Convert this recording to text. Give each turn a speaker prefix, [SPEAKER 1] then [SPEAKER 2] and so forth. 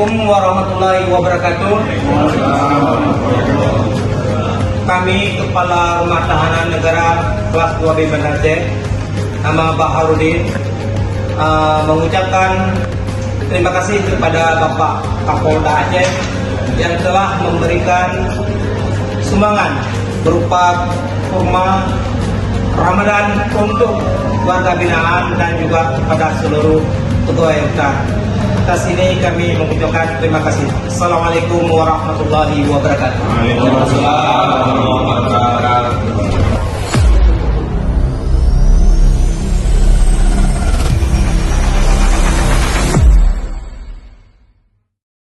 [SPEAKER 1] Assalamualaikum warahmatullahi wabarakatuh. Kami Kepala Rumah Tahanan Negara Kelas 2B Banda Aceh, nama Baharudin, mengucapkan terima kasih kepada Bapak Kapolda Aceh yang telah memberikan sumbangan berupa kurma Ramadan untuk warga binaan dan juga pada seluruh pegawai hutan. Atas ini kami mengucapkan terima kasih. Assalamualaikum warahmatullahi wabarakatuh.
[SPEAKER 2] Waalaikumsalam.